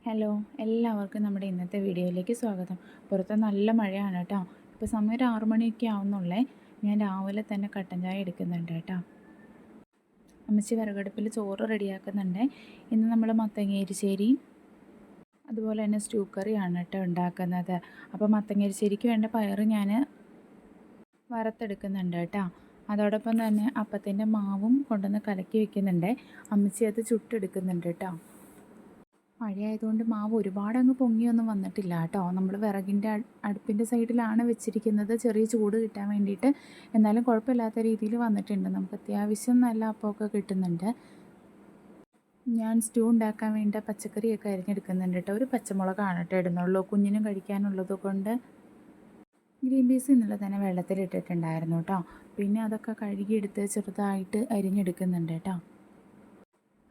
Hello, എല്ലാവർക്കും നമ്മുടെ ഇന്നത്തെ വീഡിയോയിലേക്ക് സ്വാഗതം. പുറത്ത് നല്ല മഴയാണ് കേട്ടോ. ഇപ്പോൾ സമയം ഒരു 6 മണിയൊക്കെ ആവുന്നുള്ളേ. ഞാൻ രാവിലെ തന്നെ കട്ടൻ ചായ എടുക്കുന്നുണ്ട് കേട്ടോ. അമ്മച്ചി വിറകടുപ്പിൽ ചോറ് റെഡിയാക്കുന്നുണ്ട്. ഇന്ന് നമ്മൾ മത്തങ്ങ എരിശ്ശേരിയും അതുപോലെ തന്നെ സ്റ്റൂ കറിയാണ് കേട്ടോ ഉണ്ടാക്കുന്നത്. അപ്പോൾ മത്തങ്ങ എരിശ്ശേരിക്ക് വേണ്ട പയർ ഞാൻ വറുത്തെടുക്കുന്നുണ്ട് കേട്ടോ. അതോടൊപ്പം തന്നെ അപ്പത്തിൻ്റെ മാവും കൊണ്ടുവന്ന് കലക്കി വെക്കുന്നുണ്ട്. അമ്മച്ചി അത് ചുട്ടെടുക്കുന്നുണ്ട് കേട്ടോ. മഴയായതുകൊണ്ട് മാവ് ഒരുപാട് അങ്ങ് പൊങ്ങിയൊന്നും വന്നിട്ടില്ല കേട്ടോ. നമ്മൾ വിറകിൻ്റെ അടുപ്പിൻ്റെ സൈഡിലാണ് വെച്ചിരിക്കുന്നത്, ചെറിയ ചൂട് കിട്ടാൻ വേണ്ടിയിട്ട്. എന്നാലും കുഴപ്പമില്ലാത്ത രീതിയിൽ വന്നിട്ടുണ്ട്. നമുക്ക് അത്യാവശ്യം നല്ല അപ്പമൊക്കെ കിട്ടുന്നുണ്ട്. ഞാൻ സ്റ്റൂ ഉണ്ടാക്കാൻ വേണ്ട പച്ചക്കറിയൊക്കെ അരിഞ്ഞെടുക്കുന്നുണ്ട് കേട്ടോ. ഒരു പച്ചമുളകാണ് കേട്ടോ ഇടുന്നുള്ളൂ, കുഞ്ഞിനും കഴിക്കാനുള്ളത് കൊണ്ട്. ഗ്രീൻ പീസ് ഇന്നലെ തന്നെ വെള്ളത്തിലിട്ടിട്ടുണ്ടായിരുന്നു കേട്ടോ. പിന്നെ അതൊക്കെ കഴുകിയെടുത്ത് ചെറുതായിട്ട് അരിഞ്ഞെടുക്കുന്നുണ്ട് കേട്ടോ.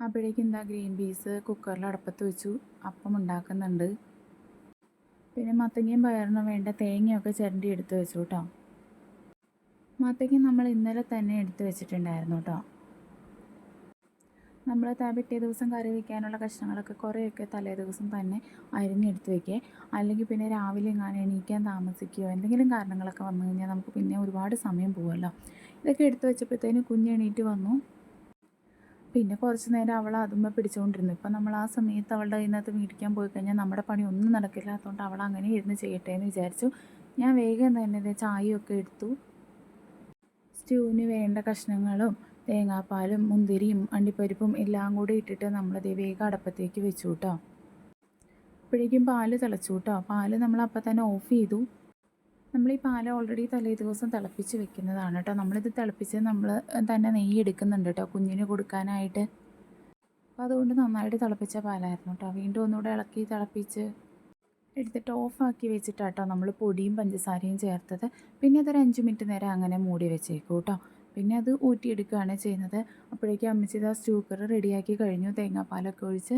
അപ്പോഴേക്കും എന്താ ഗ്രീൻ പീസ് കുക്കറിൽ അടുപ്പത്ത് വെച്ചു, അപ്പം ഉണ്ടാക്കുന്നുണ്ട്. പിന്നെ മത്തങ്ങയും പയറിനും വേണ്ട തേങ്ങയൊക്കെ ചിരണ്ടി എടുത്ത് വെച്ചു കേട്ടോ. മത്തങ്ങ നമ്മൾ ഇന്നലെ തന്നെ എടുത്ത് വെച്ചിട്ടുണ്ടായിരുന്നു കേട്ടോ. നമ്മൾ പിറ്റേ ദിവസം കറി വയ്ക്കാനുള്ള കഷ്ണങ്ങളൊക്കെ കുറേയൊക്കെ തലേ ദിവസം തന്നെ അരിഞ്ഞെടുത്ത് വയ്ക്കുക. അല്ലെങ്കിൽ പിന്നെ രാവിലെ എങ്ങാനും എണീക്കാൻ താമസിക്കുകയോ എന്തെങ്കിലും കാരണങ്ങളൊക്കെ വന്നു കഴിഞ്ഞാൽ നമുക്ക് പിന്നെ ഒരുപാട് സമയം പോകുമല്ലോ. ഇതൊക്കെ എടുത്ത് വെച്ചപ്പോഴത്തേന് കുഞ്ഞ് എണീറ്റ് വന്നു. പിന്നെ കുറച്ച് നേരം അവൾ അതുമ്മ പിടിച്ചുകൊണ്ടിരുന്നു. ഇപ്പം നമ്മൾ ആ സമയത്ത് അവളുടെ കയ്യിൽ നിന്നകത്ത് മേടിക്കാൻ പോയി കഴിഞ്ഞാൽ നമ്മുടെ പണി ഒന്നും നടക്കില്ലാത്തതുകൊണ്ട് അവൾ അങ്ങനെ ഇരുന്ന് ചെയ്യട്ടെ എന്ന് വിചാരിച്ചു. ഞാൻ വേഗം തന്നെ ഇത് ചായയൊക്കെ എടുത്തു. സ്റ്റൂവിന് വേണ്ട കഷ്ണങ്ങളും തേങ്ങാപ്പാലും മുന്തിരിയും അണ്ടിപ്പരിപ്പും എല്ലാം കൂടി ഇട്ടിട്ട് നമ്മളത് വേഗം അടുപ്പത്തേക്ക് വെച്ചു കേട്ടോ. അപ്പോഴേക്കും പാല് തിളച്ചു കേട്ടോ. പാല് നമ്മൾ അപ്പം തന്നെ ഓഫ് ചെയ്തു. നമ്മൾ ഈ പാൽ ഓൾറെഡി തലേ ദിവസം തിളപ്പിച്ച് വെക്കുന്നതാണ് കേട്ടോ. നമ്മളിത് തിളപ്പിച്ച് നമ്മൾ തന്നെ നെയ്യ് എടുക്കുന്നുണ്ട് കേട്ടോ കുഞ്ഞിന് കൊടുക്കാനായിട്ട്. അപ്പോൾ അതുകൊണ്ട് നന്നായിട്ട് തിളപ്പിച്ച പാലായിരുന്നു കേട്ടോ. വീണ്ടും ഒന്നുകൂടെ ഇളക്കി തിളപ്പിച്ച് എടുത്തിട്ട് ഓഫാക്കി വെച്ചിട്ടാട്ടോ നമ്മൾ പൊടിയും പഞ്ചസാരയും ചേർത്തത്. പിന്നെ അതൊരു 5 മിനിറ്റ് നേരം അങ്ങനെ മൂടി വെച്ചേക്കും കേട്ടോ. പിന്നെ അത് ഊറ്റിയെടുക്കുകയാണ് ചെയ്യുന്നത്. അപ്പോഴേക്കും അമ്മച്ചി ഇതാ സ്റ്റൂ കറി റെഡിയാക്കി കഴിഞ്ഞു. തേങ്ങാപ്പാലൊക്കെ ഒഴിച്ച്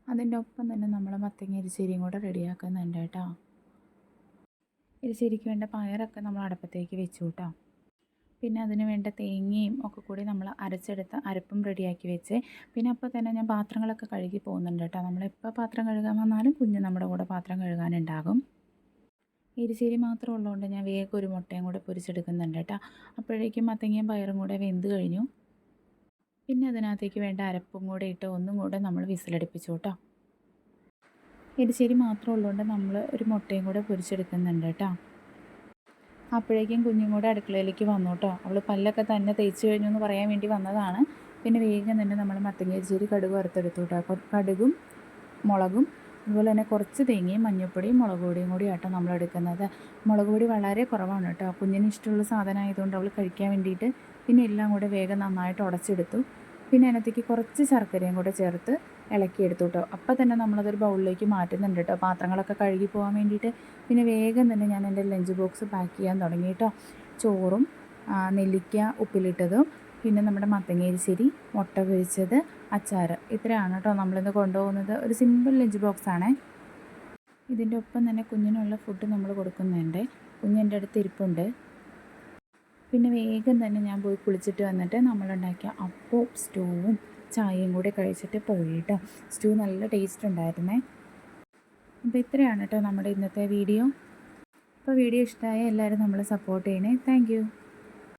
അതിൻ്റെ ഒപ്പം തന്നെ നമ്മൾ മത്തങ്ങ എരിശ്ശേരിയും കൂടെ റെഡിയാക്കുന്നുണ്ട് കേട്ടോ. എരിശ്ശേരിക്ക് വേണ്ട പയറൊക്കെ നമ്മൾ അടുപ്പത്തേക്ക് വെച്ചു കേട്ടോ. പിന്നെ അതിന് വേണ്ട തേങ്ങയും ഒക്കെ കൂടി നമ്മൾ അരച്ചെടുത്ത് അരപ്പും റെഡിയാക്കി വെച്ച്. പിന്നെ അപ്പോൾ തന്നെ ഞാൻ പാത്രങ്ങളൊക്കെ കഴുകി പോകുന്നുണ്ട് കേട്ടോ. നമ്മളെപ്പോൾ പാത്രം കഴുകാൻ വന്നാലും കുഞ്ഞ് നമ്മുടെ കൂടെ പാത്രം കഴുകാനുണ്ടാകും. എരിശ്ശേരി മാത്രം ഉള്ളതുകൊണ്ട് ഞാൻ വേഗം ഒരു മുട്ടയും കൂടെ പൊരിച്ചെടുക്കുന്നുണ്ട് കേട്ടോ. അപ്പോഴേക്കും മത്തങ്ങയും പയറും കൂടെ വെന്ത് കഴിഞ്ഞു. പിന്നെ അതിനകത്തേക്ക് വേണ്ട അരപ്പും കൂടെ ഇട്ട് ഒന്നും കൂടെ നമ്മൾ വിസിലടുപ്പിച്ചു കേട്ടോ. എരിശ്ശേരി മാത്രം ഉള്ളതുകൊണ്ട് നമ്മൾ ഒരു മുട്ടയും കൂടെ പൊരിച്ചെടുക്കുന്നുണ്ട് കേട്ടോ. അപ്പോഴേക്കും കുഞ്ഞും കൂടെ അടുക്കളയിലേക്ക് വന്നു കേട്ടോ. അവൾ പല്ലൊക്കെ തന്നെ തേച്ച് കഴിഞ്ഞു എന്ന് പറയാൻ വേണ്ടി വന്നതാണ്. പിന്നെ വേഗം തന്നെ നമ്മൾ മത്തങ്ങ എരിശ്ശേരി കടുക് വറുത്തെടുത്തു കേട്ടോ. കടുകും മുളകും അതുപോലെ തന്നെ കുറച്ച് തേങ്ങയും മഞ്ഞൾപ്പൊടിയും മുളക് പൊടിയും കൂടി ആട്ടോ നമ്മൾ എടുക്കുന്നത്. മുളക് പൊടി വളരെ കുറവാണ് കേട്ടോ. കുഞ്ഞിന് ഇഷ്ടമുള്ള സാധനം ആയതുകൊണ്ട് അവൾ കഴിക്കാൻ വേണ്ടിയിട്ട്. പിന്നെ എല്ലാം കൂടെ വേഗം നന്നായിട്ട് ഉടച്ചെടുത്തു. പിന്നെ അതിനകത്തേക്ക് കുറച്ച് ശർക്കരയും കൂടെ ചേർത്ത് ഇളക്കിയെടുത്തു കേട്ടോ. അപ്പം തന്നെ നമ്മളതൊരു ബൗളിലേക്ക് മാറ്റുന്നുണ്ട് കേട്ടോ, പാത്രങ്ങളൊക്കെ കഴുകി പോകാൻ വേണ്ടിയിട്ട്. പിന്നെ വേഗം തന്നെ ഞാൻ എൻ്റെ ലഞ്ച് ബോക്സ് പാക്ക് ചെയ്യാൻ തുടങ്ങി കേട്ടോ. ചോറും നെല്ലിക്ക ഉപ്പിലിട്ടതും പിന്നെ നമ്മുടെ മത്തങ്ങ എരിശ്ശേരി, മുട്ട പൊരിച്ചത്, അച്ചാർ, ഇത്രയാണ് കേട്ടോ നമ്മളിന്ന് കൊണ്ടുപോകുന്നത്. ഒരു സിമ്പിൾ ലഞ്ച് ബോക്സാണേ. ഇതിൻ്റെ ഒപ്പം തന്നെ കുഞ്ഞിനുള്ള ഫുഡ് നമ്മൾ കൊടുക്കുന്നുണ്ട്. കുഞ്ഞിൻ്റെ അടുത്ത് ഇരിപ്പുണ്ട്. പിന്നെ വേഗം തന്നെ ഞാൻ പോയി കുളിച്ചിട്ട് വന്നിട്ട് നമ്മളുണ്ടാക്കിയ അപ്പവും സ്റ്റൂവും ചായയും കൂടി കഴിച്ചിട്ട് പോയി കേട്ടോ. സ്റ്റൂ നല്ല ടേസ്റ്റ് ഉണ്ടായിരുന്നേ. അപ്പോൾ ഇത്രയാണ് കേട്ടോ നമ്മുടെ ഇന്നത്തെ വീഡിയോ. അപ്പോൾ വീഡിയോ ഇഷ്ടമായ എല്ലാവരും നമ്മളെ സപ്പോർട്ട് ചെയ്യണേ. താങ്ക്